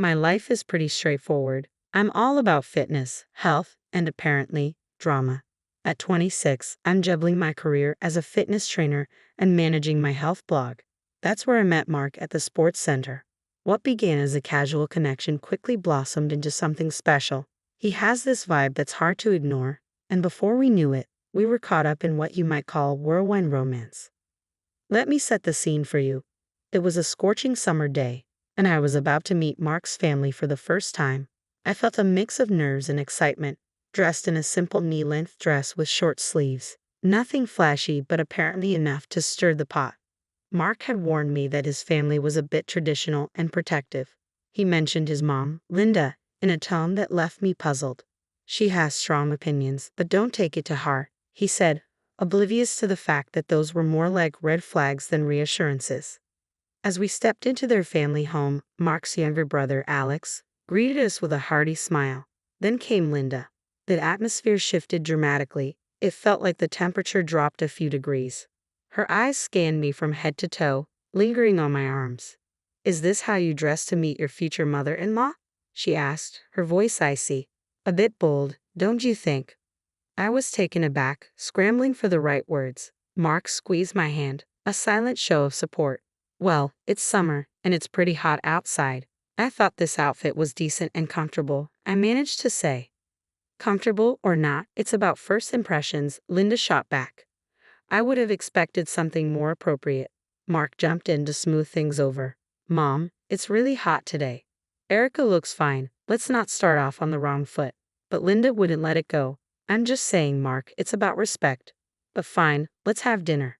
My life is pretty straightforward. I'm all about fitness, health, and apparently, drama. At 26, I'm juggling my career as a fitness trainer and managing my health blog. That's where I met Mark at the sports center. What began as a casual connection quickly blossomed into something special. He has this vibe that's hard to ignore, and before we knew it, we were caught up in what you might call whirlwind romance. Let me set the scene for you. It was a scorching summer day, and I was about to meet Mark's family for the first time. I felt a mix of nerves and excitement, dressed in a simple knee-length dress with short sleeves. Nothing flashy, but apparently enough to stir the pot. Mark had warned me that his family was a bit traditional and protective. He mentioned his mom, Linda, in a tone that left me puzzled. She has strong opinions, but don't take it to heart, he said, oblivious to the fact that those were more like red flags than reassurances. As we stepped into their family home, Mark's younger brother, Alex, greeted us with a hearty smile. Then came Linda. The atmosphere shifted dramatically. It felt like the temperature dropped a few degrees. Her eyes scanned me from head to toe, lingering on my arms. "Is this how you dress to meet your future mother-in-law?" she asked, her voice icy. A bit bold, don't you think? I was taken aback, scrambling for the right words. Mark squeezed my hand, a silent show of support. "Well, it's summer, and it's pretty hot outside. I thought this outfit was decent and comfortable," I managed to say. "Comfortable or not, it's about first impressions," Linda shot back. I would have expected something more appropriate. Mark jumped in to smooth things over. "Mom, it's really hot today. Erica looks fine. Let's not start off on the wrong foot." But Linda wouldn't let it go. "I'm just saying, Mark, it's about respect. But fine, let's have dinner."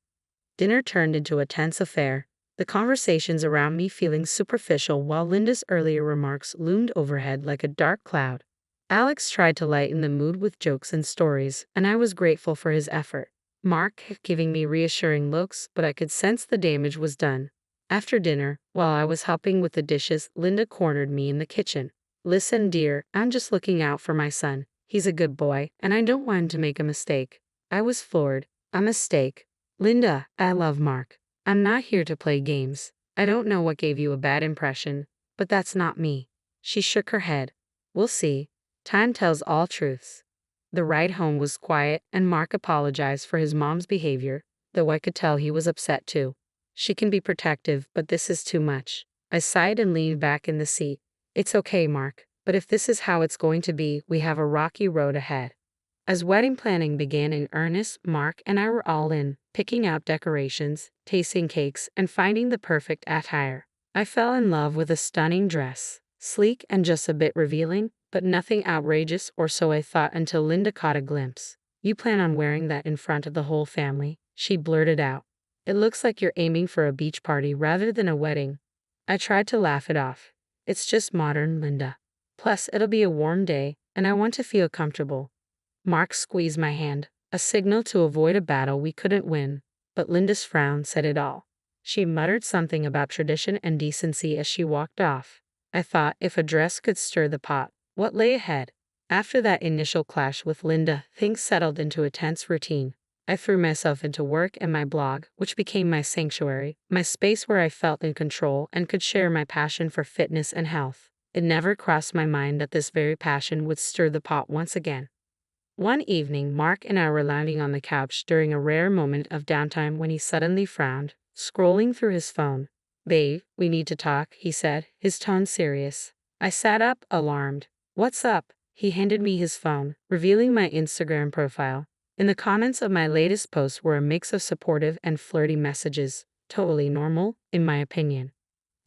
Dinner turned into a tense affair, the conversations around me feeling superficial while Linda's earlier remarks loomed overhead like a dark cloud. Alex tried to lighten the mood with jokes and stories, and I was grateful for his effort. Mark kept giving me reassuring looks, but I could sense the damage was done. After dinner, while I was helping with the dishes, Linda cornered me in the kitchen. "Listen, dear, I'm just looking out for my son. He's a good boy, and I don't want him to make a mistake." I was floored. "A mistake? Linda, I love Mark. I'm not here to play games. I don't know what gave you a bad impression, but that's not me." She shook her head. "We'll see. Time tells all truths." The ride home was quiet, and Mark apologized for his mom's behavior, though I could tell he was upset too. "She can be protective, but this is too much." I sighed and leaned back in the seat. "It's okay, Mark, but if this is how it's going to be, we have a rocky road ahead." As wedding planning began in earnest, Mark and I were all in, picking out decorations, tasting cakes, and finding the perfect attire. I fell in love with a stunning dress, sleek and just a bit revealing, but nothing outrageous, or so I thought until Linda caught a glimpse. "You plan on wearing that in front of the whole family?" she blurted out. "It looks like you're aiming for a beach party rather than a wedding." I tried to laugh it off. "It's just modern, Linda. Plus, it'll be a warm day, and I want to feel comfortable." Mark squeezed my hand, a signal to avoid a battle we couldn't win, but Linda's frown said it all. She muttered something about tradition and decency as she walked off. I thought if a dress could stir the pot, what lay ahead? After that initial clash with Linda, things settled into a tense routine. I threw myself into work and my blog, which became my sanctuary, my space where I felt in control and could share my passion for fitness and health. It never crossed my mind that this very passion would stir the pot once again. One evening, Mark and I were lounging on the couch during a rare moment of downtime when he suddenly frowned, scrolling through his phone. "Babe, we need to talk," he said, his tone serious. I sat up, alarmed. "What's up?" He handed me his phone, revealing my Instagram profile. In the comments of my latest post were a mix of supportive and flirty messages. Totally normal, in my opinion.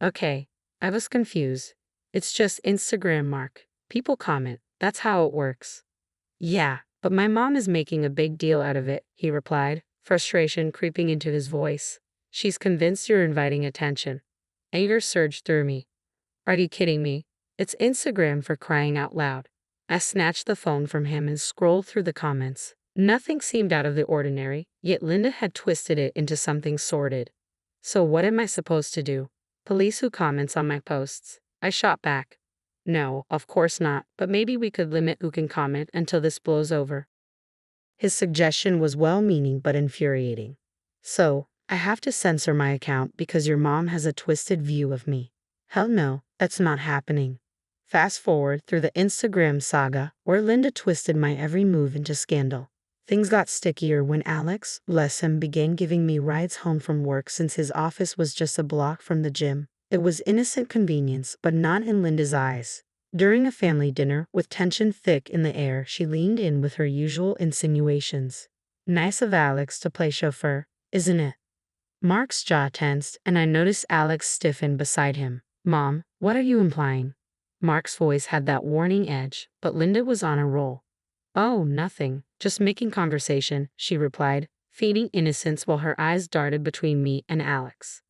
Okay, I was confused. "It's just Instagram, Mark. People comment. That's how it works." "Yeah, but my mom is making a big deal out of it," he replied, frustration creeping into his voice. "She's convinced you're inviting attention." Anger surged through me. "Are you kidding me? It's Instagram, for crying out loud." I snatched the phone from him and scrolled through the comments. Nothing seemed out of the ordinary, yet Linda had twisted it into something sordid. "So what am I supposed to do? Police who comments on my posts?" I shot back. "No, of course not, but maybe we could limit who can comment until this blows over." His suggestion was well-meaning but infuriating. "So, I have to censor my account because your mom has a twisted view of me?" "Hell no, that's not happening." Fast forward through the Instagram saga where Linda twisted my every move into scandal. Things got stickier when Alex, bless him, began giving me rides home from work since his office was just a block from the gym. It was innocent convenience, but not in Linda's eyes. During a family dinner, with tension thick in the air, she leaned in with her usual insinuations. Nice of Alex to play chauffeur, isn't it? Mark's jaw tensed, and I noticed Alex stiffen beside him. Mom, what are you implying? Mark's voice had that warning edge, but Linda was on a roll. Oh, nothing. Just making conversation, she replied, feigning innocence while her eyes darted between me and Alex.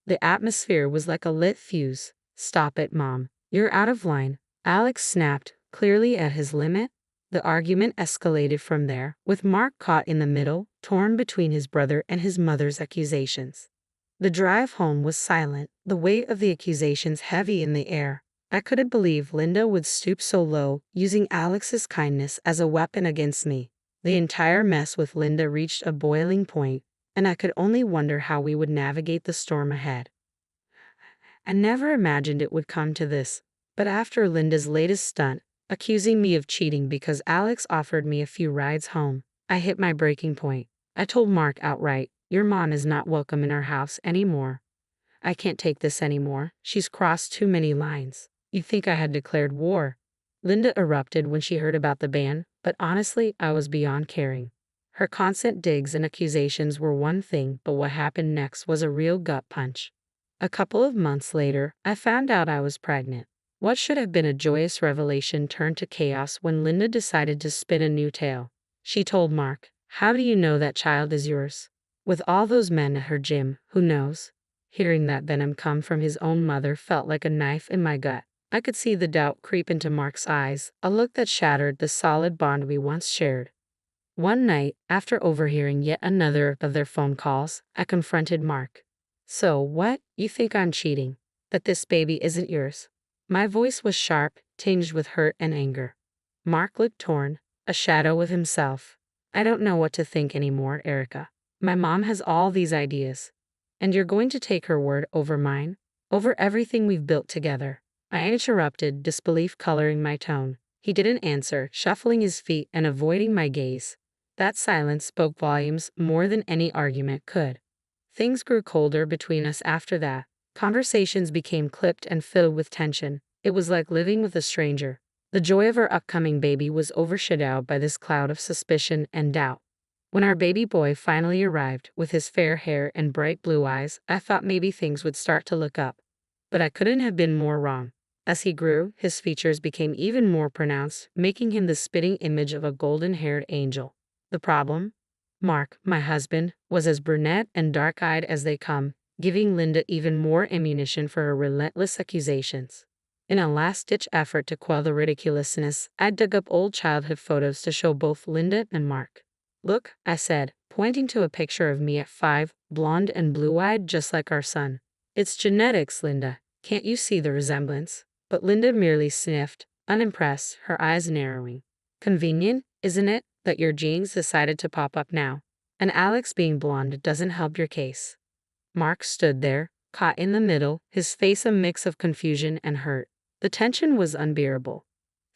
The atmosphere was like a lit fuse. Stop it, Mom. You're out of line. Alex snapped, clearly at his limit. The argument escalated from there, with Mark caught in the middle, torn between his brother and his mother's accusations. The drive home was silent, the weight of the accusations heavy in the air. I couldn't believe Linda would stoop so low, using Alex's kindness as a weapon against me. The entire mess with Linda reached a boiling point, and I could only wonder how we would navigate the storm ahead. I never imagined it would come to this, but after Linda's latest stunt, accusing me of cheating because Alex offered me a few rides home, I hit my breaking point. I told Mark outright, "Your mom is not welcome in our house anymore. I can't take this anymore. She's crossed too many lines." "You think I had declared war?" Linda erupted when she heard about the ban, but honestly, I was beyond caring. Her constant digs and accusations were one thing, but what happened next was a real gut punch. A couple of months later, I found out I was pregnant. What should have been a joyous revelation turned to chaos when Linda decided to spin a new tale. She told Mark, "How do you know that child is yours? With all those men at her gym, who knows?" Hearing that venom come from his own mother felt like a knife in my gut. I could see the doubt creep into Mark's eyes, a look that shattered the solid bond we once shared. One night, after overhearing yet another of their phone calls, I confronted Mark. "So what? You think I'm cheating? That this baby isn't yours?" My voice was sharp, tinged with hurt and anger. Mark looked torn, a shadow of himself. "I don't know what to think anymore, Erica. My mom has all these ideas. And you're going to take her word over mine? Over everything we've built together?" I interrupted, disbelief coloring my tone. He didn't answer, shuffling his feet and avoiding my gaze. That silence spoke volumes more than any argument could. Things grew colder between us after that. Conversations became clipped and filled with tension. It was like living with a stranger. The joy of our upcoming baby was overshadowed by this cloud of suspicion and doubt. When our baby boy finally arrived, with his fair hair and bright blue eyes, I thought maybe things would start to look up. But I couldn't have been more wrong. As he grew, his features became even more pronounced, making him the spitting image of a golden-haired angel. The problem? Mark, my husband, was as brunette and dark-eyed as they come, giving Linda even more ammunition for her relentless accusations. In a last-ditch effort to quell the ridiculousness, I dug up old childhood photos to show both Linda and Mark. "Look," I said, pointing to a picture of me at 5, blonde and blue-eyed just like our son. "It's genetics, Linda. Can't you see the resemblance?" But Linda merely sniffed, unimpressed, her eyes narrowing. "Convenient, isn't it, that your genes decided to pop up now? And Alex being blonde doesn't help your case." Mark stood there, caught in the middle, his face a mix of confusion and hurt. The tension was unbearable.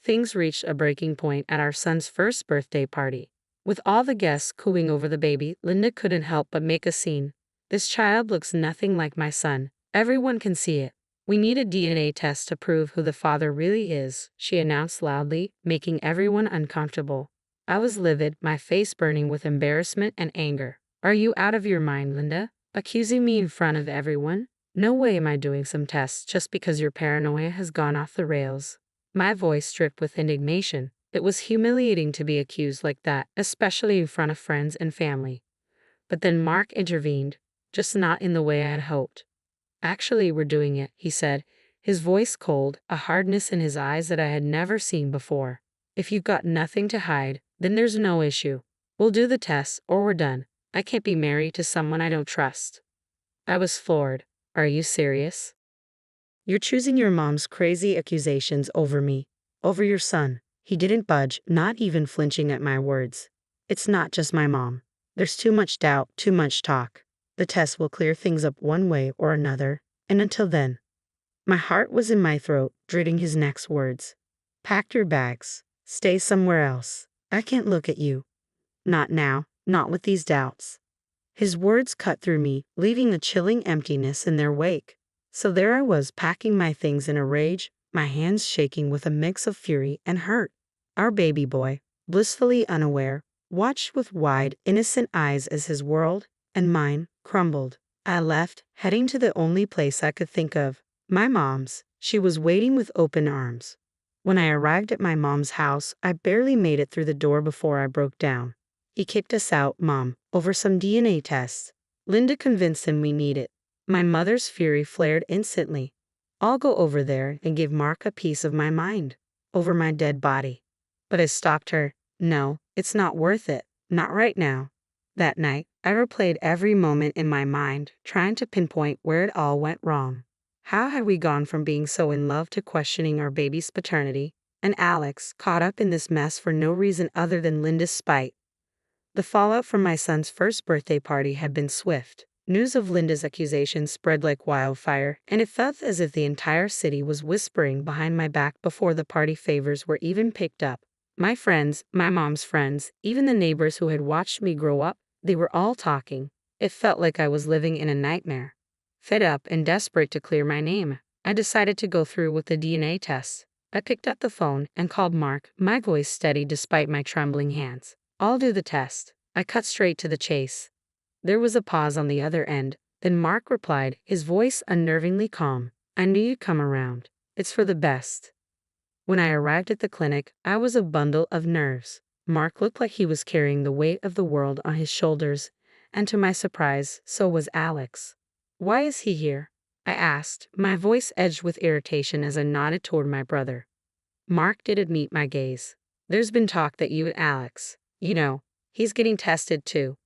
Things reached a breaking point at our son's first birthday party. With all the guests cooing over the baby, Linda couldn't help but make a scene. "This child looks nothing like my son. Everyone can see it. We need a DNA test to prove who the father really is," she announced loudly, making everyone uncomfortable. I was livid, my face burning with embarrassment and anger. "Are you out of your mind, Linda? Accusing me in front of everyone? No way am I doing some tests just because your paranoia has gone off the rails." My voice dripped with indignation. It was humiliating to be accused like that, especially in front of friends and family. But then Mark intervened, just not in the way I had hoped. "Actually, we're doing it," he said, his voice cold, a hardness in his eyes that I had never seen before. "If you've got nothing to hide, then there's no issue. We'll do the test, or we're done. I can't be married to someone I don't trust." I was floored. "Are you serious? You're choosing your mom's crazy accusations over me, over your son?" He didn't budge, not even flinching at my words. "It's not just my mom. There's too much doubt, too much talk. The test will clear things up one way or another, and until then." My heart was in my throat, dreading his next words. Pack your bags. Stay somewhere else. I can't look at you. Not now, not with these doubts. His words cut through me, leaving a chilling emptiness in their wake. So there I was, packing my things in a rage, my hands shaking with a mix of fury and hurt. Our baby boy, blissfully unaware, watched with wide, innocent eyes as his world, and mine, crumbled. I left, heading to the only place I could think of, my mom's. She was waiting with open arms. When I arrived at my mom's house, I barely made it through the door before I broke down. He kicked us out, Mom, over some DNA tests. Linda convinced him we need it. My mother's fury flared instantly. I'll go over there and give Mark a piece of my mind. Over my dead body. But I stopped her. No, it's not worth it. Not right now. That night, I replayed every moment in my mind, trying to pinpoint where it all went wrong. How had we gone from being so in love to questioning our baby's paternity, and Alex caught up in this mess for no reason other than Linda's spite? The fallout from my son's first birthday party had been swift. News of Linda's accusations spread like wildfire, and it felt as if the entire city was whispering behind my back before the party favors were even picked up. My friends, my mom's friends, even the neighbors who had watched me grow up, they were all talking. It felt like I was living in a nightmare. Fed up and desperate to clear my name, I decided to go through with the DNA test. I picked up the phone and called Mark, my voice steady despite my trembling hands. I'll do the test. I cut straight to the chase. There was a pause on the other end, then Mark replied, his voice unnervingly calm. I knew you'd come around. It's for the best. When I arrived at the clinic, I was a bundle of nerves. Mark looked like he was carrying the weight of the world on his shoulders, and to my surprise, so was Alex. Why is he here? I asked, my voice edged with irritation as I nodded toward my brother. Mark didn't meet my gaze. There's been talk that you and Alex, he's getting tested too.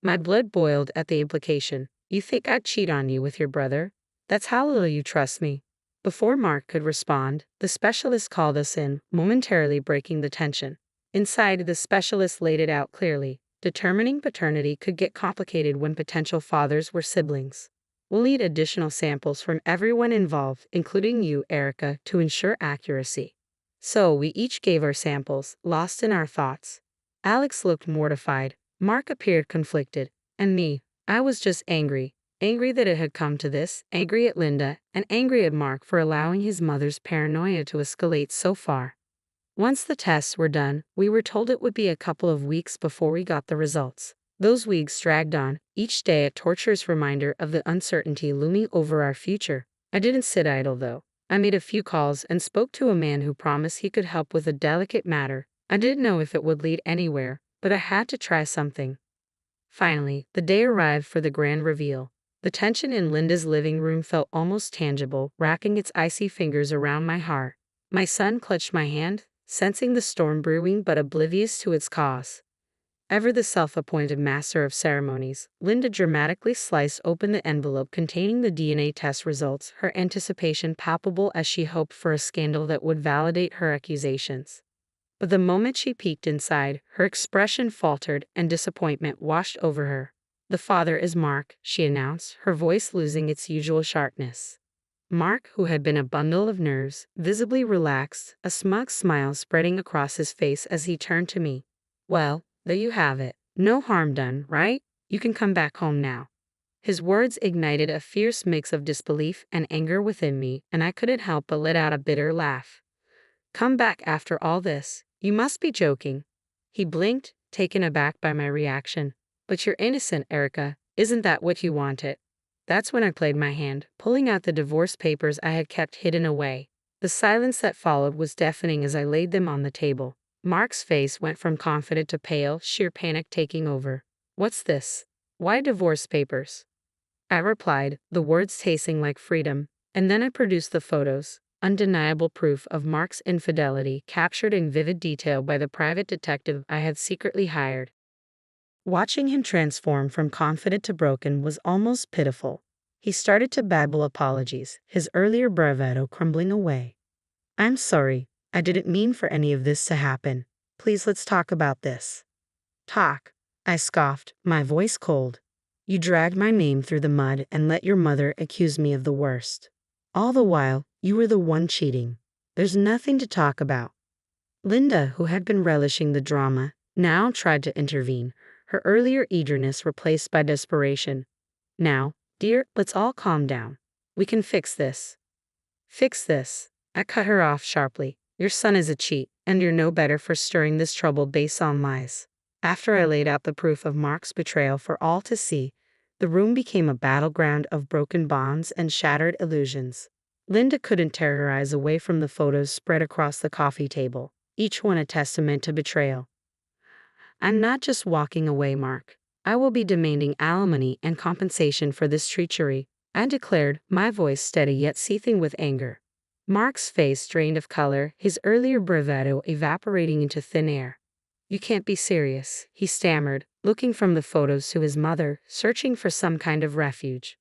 My blood boiled at the implication. You think I'd cheat on you with your brother? That's how little you trust me. Before Mark could respond, the specialist called us in, momentarily breaking the tension. Inside, the specialist laid it out clearly. Determining paternity could get complicated when potential fathers were siblings. We'll need additional samples from everyone involved, including you, Erica, to ensure accuracy. So we each gave our samples, lost in our thoughts. Alex looked mortified. Mark appeared conflicted. And me, I was just angry. Angry that it had come to this, angry at Linda, and angry at Mark for allowing his mother's paranoia to escalate so far. Once the tests were done, we were told it would be a couple of weeks before we got the results. Those weeks dragged on, each day a torturous reminder of the uncertainty looming over our future. I didn't sit idle though. I made a few calls and spoke to a man who promised he could help with a delicate matter. I didn't know if it would lead anywhere, but I had to try something. Finally, the day arrived for the grand reveal. The tension in Linda's living room felt almost tangible, wrapping its icy fingers around my heart. My son clutched my hand, sensing the storm brewing but oblivious to its cause. Ever the self-appointed master of ceremonies, Linda dramatically sliced open the envelope containing the DNA test results, her anticipation palpable as she hoped for a scandal that would validate her accusations. But the moment she peeked inside, her expression faltered and disappointment washed over her. The father is Mark, she announced, her voice losing its usual sharpness. Mark, who had been a bundle of nerves, visibly relaxed, a smug smile spreading across his face as he turned to me. Well, there you have it. No harm done, right? You can come back home now. His words ignited a fierce mix of disbelief and anger within me, and I couldn't help but let out a bitter laugh. Come back after all this? You must be joking. He blinked, taken aback by my reaction. But you're innocent, Erica. Isn't that what you wanted? That's when I played my hand, pulling out the divorce papers I had kept hidden away. The silence that followed was deafening as I laid them on the table. Mark's face went from confident to pale, sheer panic taking over. What's this? Why divorce papers? I replied, the words tasting like freedom, and then I produced the photos, undeniable proof of Mark's infidelity captured in vivid detail by the private detective I had secretly hired. Watching him transform from confident to broken was almost pitiful. He started to babble apologies, his earlier bravado crumbling away. I'm sorry, I didn't mean for any of this to happen. Please let's talk about this. Talk, I scoffed, my voice cold. You dragged my name through the mud and let your mother accuse me of the worst. All the while, You were the one cheating. There's nothing to talk about. Linda, who had been relishing the drama, now tried to intervene, her earlier eagerness replaced by desperation. Now, dear, let's all calm down. We can fix this. Fix this. I cut her off sharply. Your son is a cheat, and you're no better for stirring this trouble based on lies. After I laid out the proof of Mark's betrayal for all to see, the room became a battleground of broken bonds and shattered illusions. Linda couldn't tear her eyes away from the photos spread across the coffee table, each one a testament to betrayal. I'm not just walking away, Mark. I will be demanding alimony and compensation for this treachery, I declared, my voice steady yet seething with anger. Mark's face drained of color, his earlier bravado evaporating into thin air. You can't be serious, he stammered, looking from the photos to his mother, searching for some kind of refuge.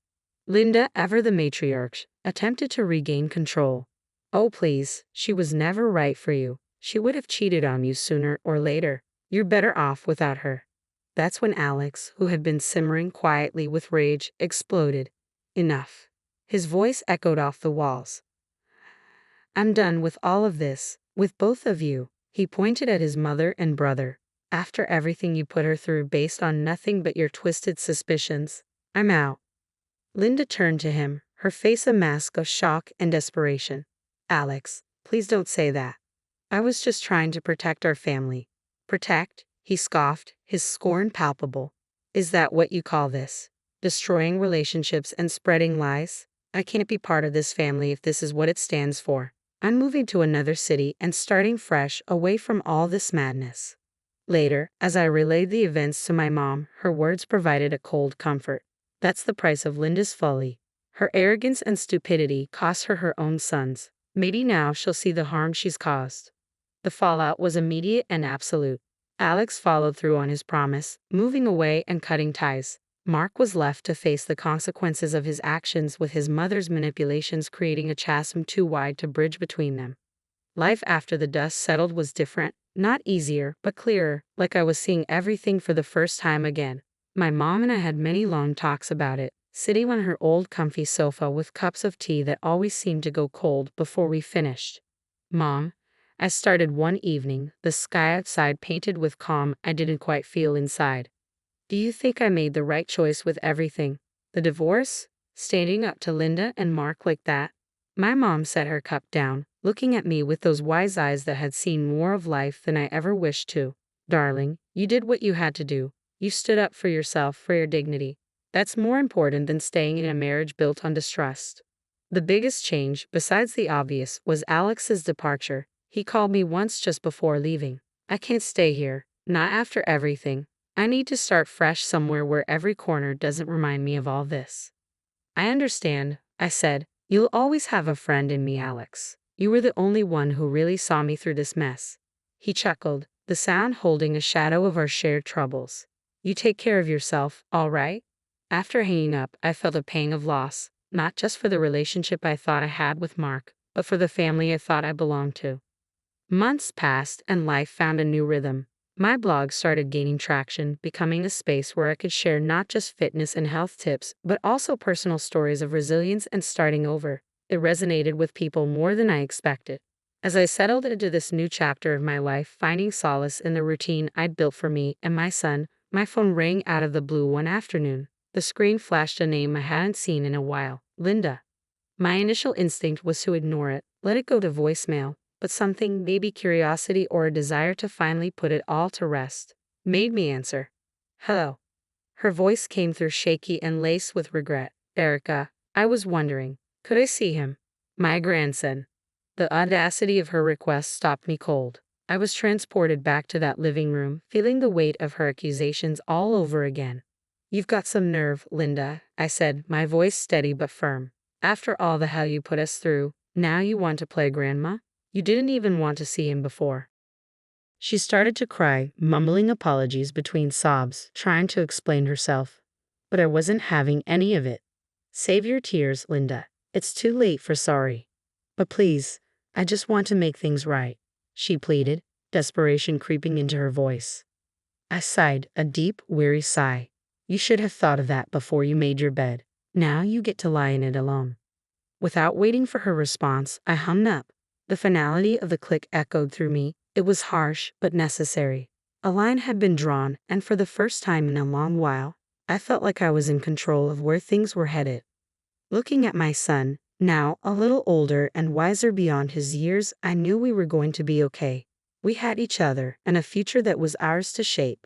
Linda, ever the matriarch, attempted to regain control. Oh please, she was never right for you. She would have cheated on you sooner or later. You're better off without her. That's when Alex, who had been simmering quietly with rage, exploded. Enough. His voice echoed off the walls. I'm done with all of this, with both of you. He pointed at his mother and brother. After everything you put her through based on nothing but your twisted suspicions, I'm out. Linda turned to him, her face a mask of shock and desperation. Alex, please don't say that. I was just trying to protect our family. Protect? He scoffed, his scorn palpable. Is that what you call this? Destroying relationships and spreading lies? I can't be part of this family if this is what it stands for. I'm moving to another city and starting fresh, away from all this madness. Later, as I relayed the events to my mom, her words provided a cold comfort. That's the price of Linda's folly. Her arrogance and stupidity cost her her own sons. Maybe now she'll see the harm she's caused. The fallout was immediate and absolute. Alex followed through on his promise, moving away and cutting ties. Mark was left to face the consequences of his actions, with his mother's manipulations creating a chasm too wide to bridge between them. Life after the dust settled was different, not easier, but clearer, like I was seeing everything for the first time again. My mom and I had many long talks about it, sitting on her old comfy sofa with cups of tea that always seemed to go cold before we finished. Mom, I started one evening, the sky outside painted with calm I didn't quite feel inside. Do you think I made the right choice with everything? The divorce? Standing up to Linda and Mark like that? My mom set her cup down, looking at me with those wise eyes that had seen more of life than I ever wished to. Darling, you did what you had to do. You stood up for yourself, for your dignity. That's more important than staying in a marriage built on distrust. The biggest change, besides the obvious, was Alex's departure. He called me once just before leaving. I can't stay here, not after everything. I need to start fresh somewhere where every corner doesn't remind me of all this. I understand, I said. You'll always have a friend in me, Alex. You were the only one who really saw me through this mess. He chuckled, the sound holding a shadow of our shared troubles. You take care of yourself, all right? After hanging up, I felt a pang of loss, not just for the relationship I thought I had with Mark, but for the family I thought I belonged to. Months passed and life found a new rhythm. My blog started gaining traction, becoming a space where I could share not just fitness and health tips, but also personal stories of resilience and starting over. It resonated with people more than I expected. As I settled into this new chapter of my life, finding solace in the routine I'd built for me and my son, my phone rang out of the blue one afternoon. The screen flashed a name I hadn't seen in a while, Linda. My initial instinct was to ignore it, let it go to voicemail. But something, maybe curiosity or a desire to finally put it all to rest, made me answer. Hello. Her voice came through shaky and laced with regret. Erica, I was wondering, could I see him? My grandson. The audacity of her request stopped me cold. I was transported back to that living room, feeling the weight of her accusations all over again. You've got some nerve, Linda, I said, my voice steady but firm. After all the hell you put us through, now you want to play grandma? You didn't even want to see him before. She started to cry, mumbling apologies between sobs, trying to explain herself. But I wasn't having any of it. Save your tears, Linda. It's too late for sorry. But please, I just want to make things right, she pleaded, desperation creeping into her voice. I sighed, a deep, weary sigh. You should have thought of that before you made your bed. Now you get to lie in it alone. Without waiting for her response, I hung up. The finality of the click echoed through me. It was harsh, but necessary. A line had been drawn, and for the first time in a long while, I felt like I was in control of where things were headed. Looking at my son, now a little older and wiser beyond his years, I knew we were going to be okay. We had each other and a future that was ours to shape.